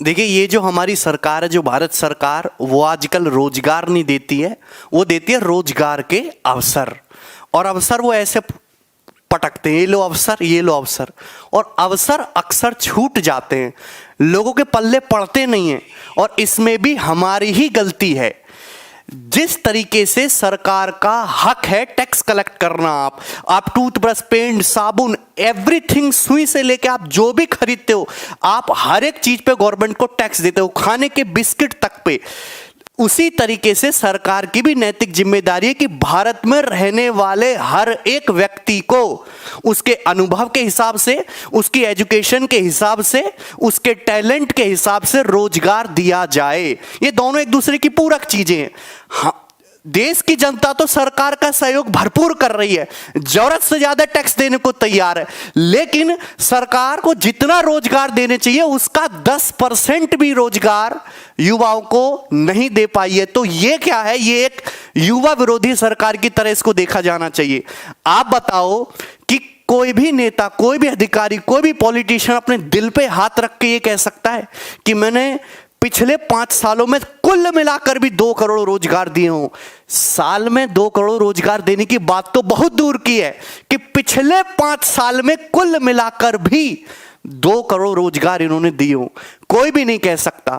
देखिए, ये जो हमारी सरकार है, जो भारत सरकार, वो आजकल रोजगार नहीं देती है, वो देती है रोजगार के अवसर। और अवसर वो ऐसे पटकते हैं, ये लो अवसर, ये लो अवसर, और अवसर अक्सर छूट जाते हैं, लोगों के पल्ले पड़ते नहीं हैं। और इसमें भी हमारी ही गलती है। जिस तरीके से सरकार का हक है टैक्स कलेक्ट करना, आप टूथब्रश, पेंट, साबुन, एवरीथिंग, सुई से लेके आप जो भी खरीदते हो, आप हर एक चीज पे गवर्नमेंट को टैक्स देते हो, खाने के बिस्किट तक पे। उसी तरीके से सरकार की भी नैतिक जिम्मेदारी है कि भारत में रहने वाले हर एक व्यक्ति को उसके अनुभव के हिसाब से, उसकी एजुकेशन के हिसाब से, उसके टैलेंट के हिसाब से रोजगार दिया जाए। ये दोनों एक दूसरे की पूरक चीजें हैं। हाँ, देश की जनता तो सरकार का सहयोग भरपूर कर रही है, जरूरत से ज्यादा टैक्स देने को तैयार है, लेकिन सरकार को जितना रोजगार देने चाहिए उसका 10% भी रोजगार युवाओं को नहीं दे पाई है। तो ये क्या है? ये एक युवा विरोधी सरकार की तरह इसको देखा जाना चाहिए। आप बताओ कि कोई भी नेता, कोई भी अधिकारी, कोई भी पॉलिटिशियन अपने दिल पे हाथ रख के ये कह सकता है कि मैंने पिछले 5 सालों में कुल मिलाकर भी 2 करोड़ रोजगार दिए हों? साल में 2 करोड़ रोजगार देने की बात तो बहुत दूर की है कि पिछले 5 साल में कुल मिलाकर भी 2 करोड़ रोजगार इन्होंने दिए हों। कोई भी नहीं कह सकता।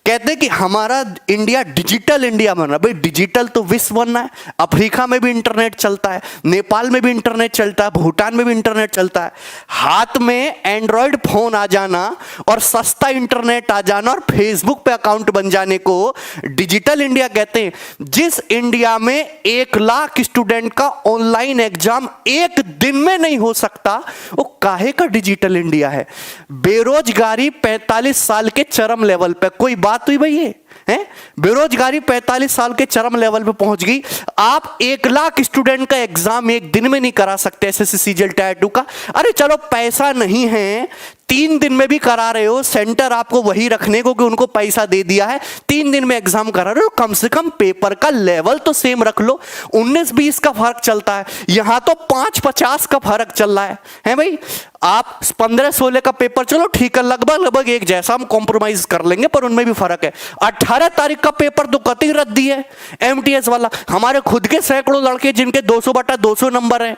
कहते कि हमारा इंडिया डिजिटल इंडिया बन रहा। भाई, डिजिटल तो विश्व बनना है। अफ्रीका में भी इंटरनेट चलता है, नेपाल में भी इंटरनेट चलता है, भूटान में भी इंटरनेट चलता है। हाथ में एंड्रॉयड फोन आ जाना और सस्ता इंटरनेट आ जाना और फेसबुक पे अकाउंट बन जाने को डिजिटल इंडिया कहते हैं। जिस इंडिया में 1 लाख स्टूडेंट का ऑनलाइन एग्जाम एक दिन में नहीं हो सकता, वो काहे का डिजिटल इंडिया है? बेरोजगारी 45 साल के चरम लेवल पे, कोई बात हुई भाई? ये है बेरोजगारी 45 साल के चरम लेवल पे पहुंच गई। आप 1 लाख स्टूडेंट का एग्जाम एक दिन में नहीं करा सकते, एसएससी, सीजीएल, टायर 2 का। अरे चलो पैसा नहीं है, 3 दिन में भी करा रहे हो, सेंटर आपको वही रखने को कि उनको पैसा दे दिया है, 3 दिन में एग्जाम करा रहे हो, कम से कम पेपर का लेवल तो सेम रख लो। 19-20 का फर्क चलता है, यहां तो 5-50 का फर्क चल रहा है भाई। आप 15-16 का पेपर, चलो ठीक है, लगभग एक जैसा, हम कॉम्प्रोमाइज कर लेंगे, पर उनमें भी फर्क है। 18 तारीख का पेपर तो कतई रद्दी है, एमटीएस वाला। हमारे खुद के सैकड़ों लड़के जिनके 200/200 नंबर हैं।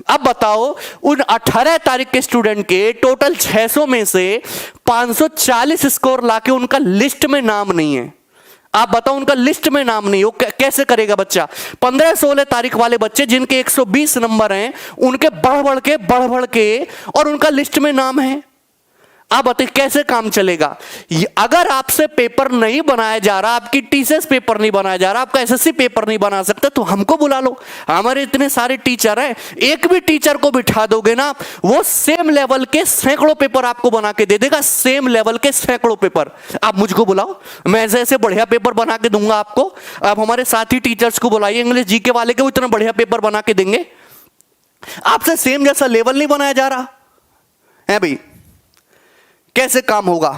अब बताओ, उन 18 तारीख के स्टूडेंट के टोटल 600 में से 540 स्कोर लाके उनका लिस्ट में नाम नहीं है। आप बताओ, उनका लिस्ट में नाम नहीं हो, कैसे करेगा बच्चा? 15-16 तारीख वाले बच्चे जिनके 120 नंबर हैं, उनके बढ़ बढ़ के और उनका लिस्ट में नाम है। आप बताइए कैसे काम चलेगा? अगर आपसे पेपर नहीं बनाया जा रहा, आपकी टीसीएस पेपर नहीं बनाया जा रहा, आपका एसएससी पेपर नहीं बना सकते, तो हमको बुला लो। हमारे इतने सारे टीचर हैं, एक भी टीचर को बिठा दोगे ना, वो सेम लेवल के सैकड़ों पेपर आपको बना के दे देगा, सेम लेवल के सैकड़ों पेपर। आप मुझको बुलाओ, मैं ऐसे बढ़िया पेपर बना के दूंगा आपको। आप हमारे साथी टीचर्स को बुलाइए, इंग्लिश जीके वाले के, वो इतना बढ़िया पेपर बना के देंगे। आपसे सेम जैसा लेवल नहीं बनाया जा रहा है भाई, कैसे काम होगा?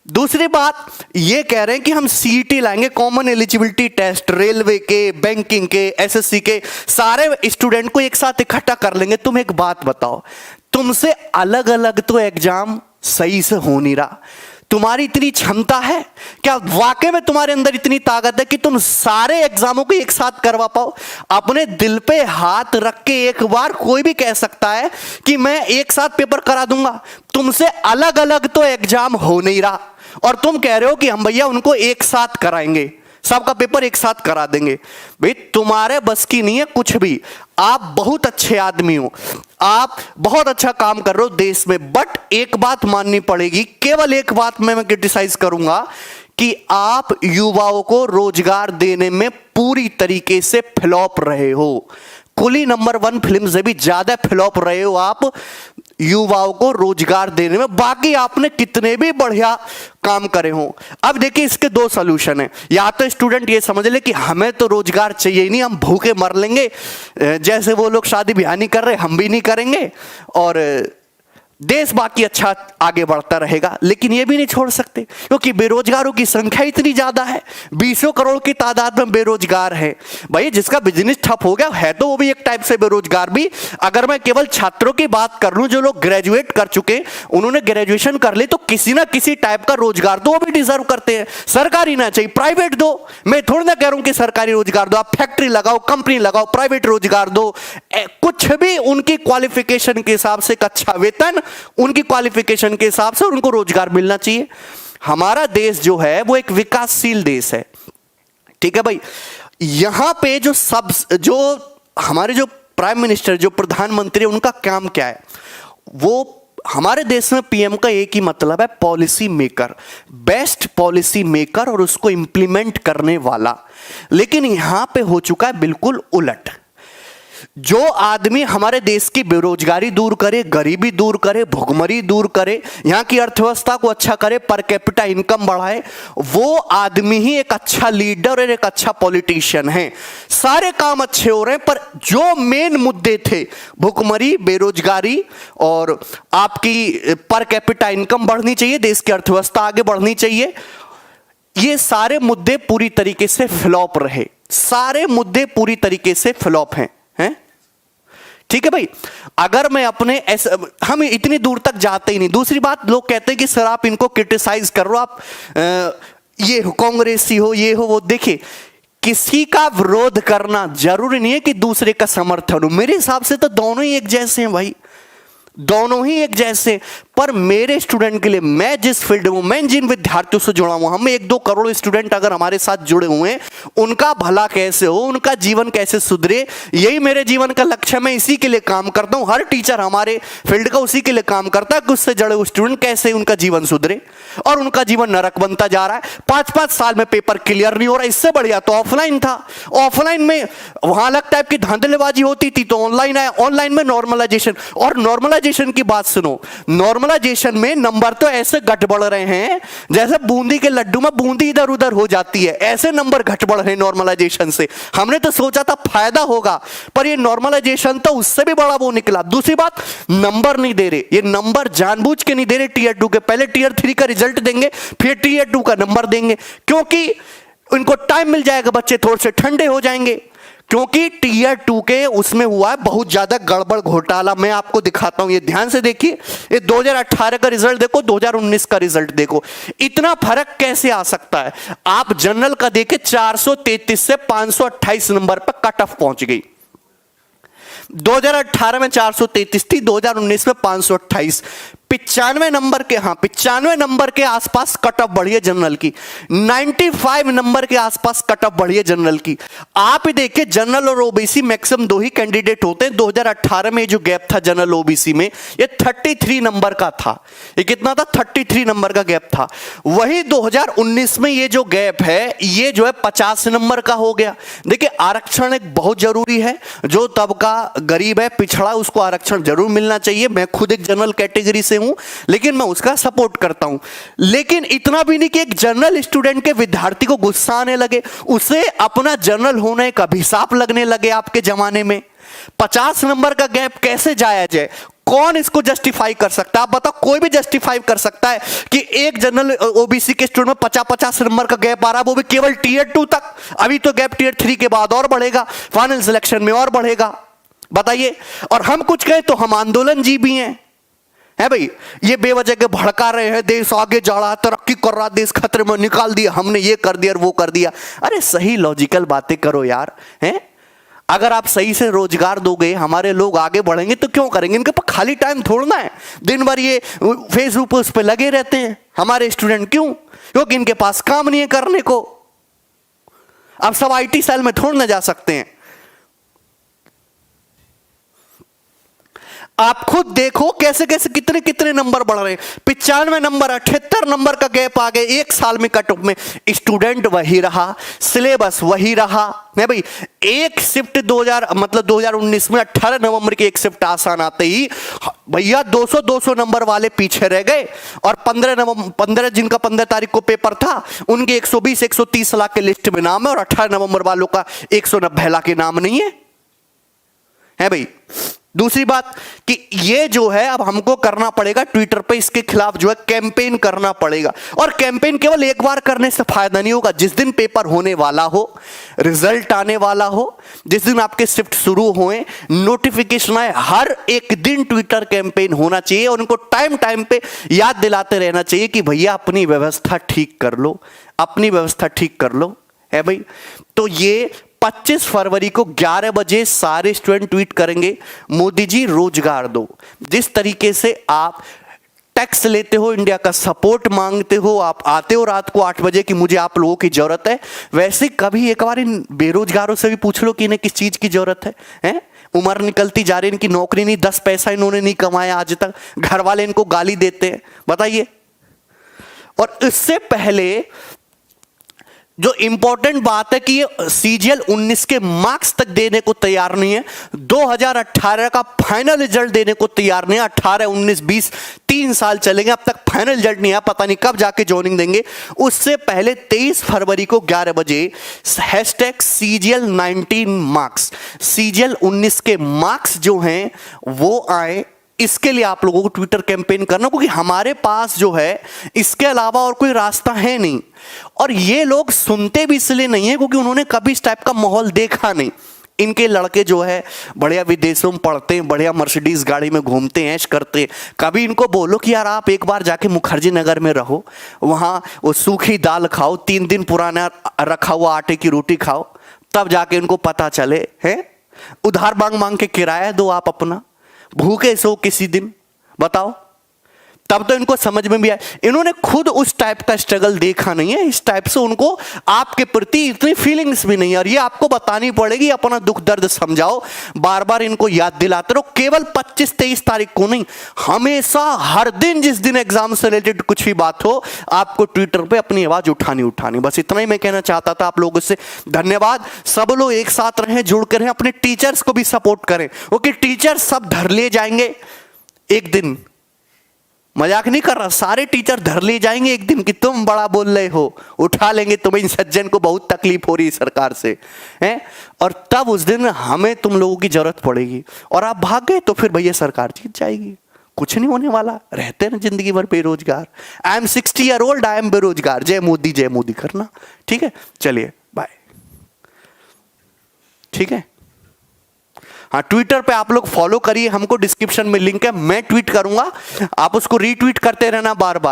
दूसरी बात ये कह रहे हैं कि हम सीईटी लाएंगे, कॉमन एलिजिबिलिटी टेस्ट, रेलवे के, बैंकिंग के, एसएससी के, सारे स्टूडेंट को एक साथ इकट्ठा कर लेंगे। तुम एक बात बताओ, तुमसे अलग अलग तो एग्जाम सही से हो नहीं रहा। तुम्हारी इतनी क्षमता है क्या? वाकई में तुम्हारे अंदर इतनी ताकत है कि तुम सारे एग्जामों को एक साथ करवा पाओ? अपने दिल पे हाथ रख के एक बार कोई भी कह सकता है कि मैं एक साथ पेपर करा दूंगा। तुमसे अलग अलग तो एग्जाम हो नहीं रहा और तुम कह रहे हो कि हम भैया उनको एक साथ कराएंगे, सबका पेपर एक साथ करा देंगे। भाई, तुम्हारे बस की नहीं है कुछ भी। आप बहुत अच्छे आदमी हो, आप बहुत अच्छा काम कर रहे हो देश में, बट एक बात माननी पड़ेगी, केवल एक बात मैं क्रिटिसाइज करूंगा कि आप युवाओं को रोजगार देने में पूरी तरीके से फ्लॉप रहे हो। कुली नंबर 1 फिल्म से भी ज्यादा फ्लॉप रहे हो आप युवाओं को रोजगार देने में। बाकी आपने कितने भी बढ़िया काम करे हो। अब देखिए, इसके 2 सॉल्यूशन है। या तो स्टूडेंट ये समझ ले कि हमें तो रोजगार चाहिए ही नहीं, हम भूखे मर लेंगे, जैसे वो लोग शादी ब्याह नहीं कर रहे हम भी नहीं करेंगे, और देश बाकी अच्छा आगे बढ़ता रहेगा। लेकिन ये भी नहीं छोड़ सकते क्योंकि बेरोजगारों की संख्या इतनी ज्यादा है, 20 करोड़ की तादाद में बेरोजगार है। भाई जिसका बिजनेस ठप हो गया है तो वो भी एक टाइप से बेरोजगार भी। अगर मैं केवल छात्रों की बात कर लूं, जो लोग ग्रेजुएट कर चुके, उन्होंने ग्रेजुएशन कर ली, तो किसी ना किसी टाइप का रोजगार तो वो भी डिजर्व करते हैं। सरकारी ना चाहिए, प्राइवेट दो। मैं थोड़ी ना कह रहा हूं कि सरकारी रोजगार दो, आप फैक्ट्री लगाओ, कंपनी लगाओ, प्राइवेट रोजगार दो, कुछ भी उनकी क्वालिफिकेशन के हिसाब से, एक अच्छा वेतन उनकी क्वालिफिकेशन के हिसाब से उनको रोजगार मिलना चाहिए। हमारा देश जो है वो एक विकासशील देश है, ठीक है भाई। यहां पे जो हमारे जो प्राइम मिनिस्टर, जो प्रधानमंत्री, उनका काम क्या है? वो हमारे देश में पीएम का एक ही मतलब है, policy maker, best policy maker और उसको इंप्लीमेंट करने वाला। लेकिन यहां पे हो चुका है बिल्कुल उलट। जो आदमी हमारे देश की बेरोजगारी दूर करे, गरीबी दूर करे, भुखमरी दूर करे, यहां की अर्थव्यवस्था को अच्छा करे, पर कैपिटा इनकम बढ़ाए, वो आदमी ही एक अच्छा लीडर और एक अच्छा पॉलिटिशियन है। सारे काम अच्छे हो रहे हैं, पर जो मेन मुद्दे थे, भुखमरी, बेरोजगारी और आपकी पर कैपिटा इनकम बढ़नी चाहिए, देश की अर्थव्यवस्था आगे बढ़नी चाहिए, ये सारे मुद्दे पूरी तरीके से फ्लॉप रहे। सारे मुद्दे पूरी तरीके से फ्लॉप हैं। ठीक है भाई। अगर मैं अपने हम इतनी दूर तक जाते ही नहीं। दूसरी बात, लोग कहते हैं कि सर आप इनको क्रिटिसाइज कर रहे हो, आप ये हो, कांग्रेसी हो, ये हो, वो। देखिए, किसी का विरोध करना जरूरी नहीं है कि दूसरे का समर्थन हो। मेरे हिसाब से तो दोनों ही एक जैसे हैं भाई, दोनों ही एक जैसे। पर मेरे स्टूडेंट के लिए, मैं जिस फील्ड में, मैं जिन विद्यार्थियों से जुड़ा हुआ, हम 1-2 करोड़ स्टूडेंट अगर हमारे साथ जुड़े हुए हैं, उनका भला कैसे हो, उनका जीवन कैसे सुधरे, यही मेरे जीवन का लक्ष्य है। मैं इसी के लिए काम करता हूं। हर टीचर हमारे फील्ड का उसी के लिए काम करता है कि उससे जुड़े हुए स्टूडेंट कैसे उनका जीवन सुधरे। और उनका जीवन नरक बनता जा रहा है। 5-5 साल में पेपर क्लियर नहीं हो रहा। इससे बढ़िया तो ऑफलाइन था। ऑफलाइन में वहां अलग टाइप की धांधलेबाजी होती थी, तो ऑनलाइन आया। ऑनलाइन में नॉर्मलाइजेशन, और नॉर्मलाइजेशन की बात सुनो, नॉर्मलाइजेशन में नंबर तो ऐसे घट बढ़ रहे हैं जैसे बूंदी के लड्डू में बूंदी इधर उधर हो जाती है, ऐसे नंबर घट बढ़ रहे हैं नॉर्मलाइजेशन से। हमने तो सोचा था फायदा होगा, पर ये नॉर्मलाइजेशन तो उससे भी बड़ा वो निकला। दूसरी बात, नंबर नहीं दे रहे, ये नंबर जानबूझ के नहीं दे रहे टीयर 2 के। पहले टीयर 3 का रिजल्ट देंगे, फिर टीयर 2 का नंबर देंगे, क्योंकि उनको टाइम मिल जाएगा, बच्चे थोड़े से ठंडे हो जाएंगे। क्योंकि टीयर 2 के उसमें हुआ है बहुत ज्यादा गड़बड़ घोटाला। मैं आपको दिखाता हूं, ये ध्यान से देखिए। ये 2018 का रिजल्ट देखो, 2019 का रिजल्ट देखो, इतना फर्क कैसे आ सकता है? आप जनरल का देखे, 433 से 528 नंबर पर कट ऑफ पहुंच गई। 2018 में 433 थी, 2019 में 528। 95 नंबर के, हाँ 95 नंबर के आसपास कट ऑफ बढ़ी है जनरल की। 95 नंबर के आसपास कट ऑफ बढ़ी है जनरल की। आप ही देखिए, जनरल और ओबीसी मैक्सिमम 2 ही कैंडिडेट होते हैं। 2018 में जो गैप था जनरल ओबीसी में, ये 33 नंबर का था। ये कितना था? 33 नंबर का गैप था। वही 2019 में ये जो गैप है, ये जो है 50 नंबर का हो गया। देखिए, आरक्षण एक बहुत जरूरी है। जो तबका गरीब है, पिछड़ा, उसको आरक्षण जरूर मिलना चाहिए। मैं खुद एक जनरल कैटेगरी से हूं, लेकिन मैं उसका सपोर्ट करता हूं। लेकिन इतना भी नहीं कि एक जनरल स्टूडेंट के विद्यार्थी को गुस्सा आने लगे, उसे अपना जनरल होने का अभिशाप लगने लगे। आपके जमाने में 50 नंबर का गैप कैसे जायज है? कौन इसको जस्टिफाई कर सकता है? आप बताओ, कोई भी जस्टिफाई कर सकता है कि एक जनरल ओबीसी के स्टूडेंट में 50-50 नंबर का गैप आ रहा है, वो भी केवल टीयर 2 तक। अभी तो गैप टीयर 3 के बाद और बढ़ेगा, फाइनल सिलेक्शन में और बढ़ेगा। बताइए। और हम कुछ कहें तो हम आंदोलन जीवी हैं, है भाई। ये बेवजह के भड़का रहे हैं, देश आगे जा रहा है, तरक्की कर रहा, देश खतरे में, निकाल दिया हमने, ये कर दिया और वो कर दिया। अरे सही लॉजिकल बातें करो यार, हैं? अगर आप सही से रोजगार दोगे, हमारे लोग आगे बढ़ेंगे, तो क्यों करेंगे? इनके पास खाली टाइम थोड़ना है, दिन भर ये फेसबुक उस पर लगे रहते हैं हमारे स्टूडेंट। क्यों? क्योंकि इनके पास काम नहीं है करने को। अब सब आईटी सेल में थोड़ ना जा सकते हैं। आप खुद देखो कैसे कैसे कितने कितने नंबर बढ़ रहे हैं। 95 नंबर, 78 नंबर का गैप आ गया एक साल में कट ऑफ में। स्टूडेंट वही रहा, सिलेबस वही रहा, है भाई। एक शिफ्ट 2019 में 18 नवंबर की एक शिफ्ट आसान आते ही भैया 200 नंबर वाले पीछे रह गए। और 15 जिनका 15 तारीख को पेपर था, उनके 120-130 लाख के लिस्ट में नाम है, और 18 नवंबर वालों का 190 लाख के नाम नहीं है, है भाई। दूसरी बात कि ये जो है अब हमको करना पड़ेगा ट्विटर पे, इसके खिलाफ जो है कैंपेन करना पड़ेगा। और कैंपेन केवल एक बार करने से फायदा नहीं होगा। जिस दिन पेपर होने वाला हो, रिजल्ट आने वाला हो, जिस दिन आपके शिफ्ट शुरू होए, नोटिफिकेशन आए, हर एक दिन ट्विटर कैंपेन होना चाहिए और उनको टाइम टाइम पे याद दिलाते रहना चाहिए कि भैया अपनी व्यवस्था ठीक कर लो, अपनी व्यवस्था ठीक कर लो, है भाई। तो ये 25 फरवरी को 11 बजे सारे स्टूडेंट ट्वीट करेंगे, मोदी जी रोजगार दो। जिस तरीके से आप टैक्स लेते हो, इंडिया का सपोर्ट मांगते हो, आप आते हो रात को 8 बजे कि मुझे आप लोगों की जरूरत है, वैसे कभी एक बार इन बेरोजगारों से भी पूछ लो कि इन्हें किस चीज की जरूरत है? उम्र निकलती जा रही, इनकी नौकरी नहीं, 10 पैसा इन्होंने नहीं कमाया आज तक, घर वाले इनको गाली देते हैं, बताइए। और इससे पहले जो इंपॉर्टेंट बात है कि ये CGL 19 के मार्क्स तक देने को तैयार नहीं है, 2018 का फाइनल रिजल्ट देने को तैयार नहीं है। 18, 19, 20 3 साल चलेंगे, अब तक फाइनल रिजल्ट नहीं है, पता नहीं कब जाके ज्वाइनिंग देंगे। उससे पहले 23 फरवरी को 11 बजे #CGL 19 मार्क्स, CGL 19 के मार्क्स जो हैं वो आए। इसके लिए आप लोगों को ट्विटर कैंपेन करना, क्योंकि हमारे पास जो है इसके अलावा और कोई रास्ता है नहीं। और ये लोग सुनते भी इसलिए नहीं है क्योंकि उन्होंने कभी इस टाइप का माहौल देखा नहीं। इनके लड़के जो है बढ़िया विदेशों में पढ़ते हैं, बढ़िया मर्सिडीज गाड़ी में घूमते हैं, ऐश करते हैं। कभी इनको बोलो कि यार आप एक बार जाके मुखर्जी नगर में रहो, वहां वो सूखी दाल खाओ, 3 दिन पुराना रखा हुआ आटे की रोटी खाओ, तब जाके इनको पता चले। है उधार मांग मांग के किराया दो आप अपना, भूखे सो किसी दिन, बताओ, तब तो इनको समझ में भी आए। इन्होंने खुद उस टाइप का स्ट्रगल देखा नहीं है, इस टाइप से उनको आपके प्रति इतनी फीलिंग्स भी नहीं है। और ये आपको बतानी पड़ेगी, अपना दुख दर्द समझाओ, बार बार इनको याद दिलाते रहो। केवल 25-23 तारीख को नहीं, हमेशा हर दिन, जिस दिन एग्जाम से रिलेटेड कुछ भी बात हो, आपको ट्विटर पे अपनी आवाज उठानी। बस इतना ही मैं कहना चाहता था आप लोगों से। धन्यवाद। सब लोग एक साथ रहें, जुड़ कर रहें, अपने टीचर्स को भी सपोर्ट करें, क्योंकि टीचर सब धर ले जाएंगे एक दिन। मजाक नहीं कर रहा, सारे टीचर धर ले जाएंगे एक दिन कि तुम बड़ा बोल रहे हो, उठा लेंगे तुम्हें, इन सज्जन को बहुत तकलीफ हो रही है सरकार से, हैं? और तब उस दिन हमें तुम लोगों की जरूरत पड़ेगी और आप भाग गए तो फिर भैया सरकार जीत जाएगी। कुछ नहीं होने वाला, रहते ना जिंदगी भर बेरोजगार। I am 60 year old, I am बेरोजगार, जय मोदी करना। ठीक है, चलिए बाय। ठीक है, हाँ, ट्विटर पे आप लोग फॉलो करिए हमको, डिस्क्रिप्शन में लिंक है, मैं ट्वीट करूंगा, आप उसको रीट्वीट करते रहना बार बार।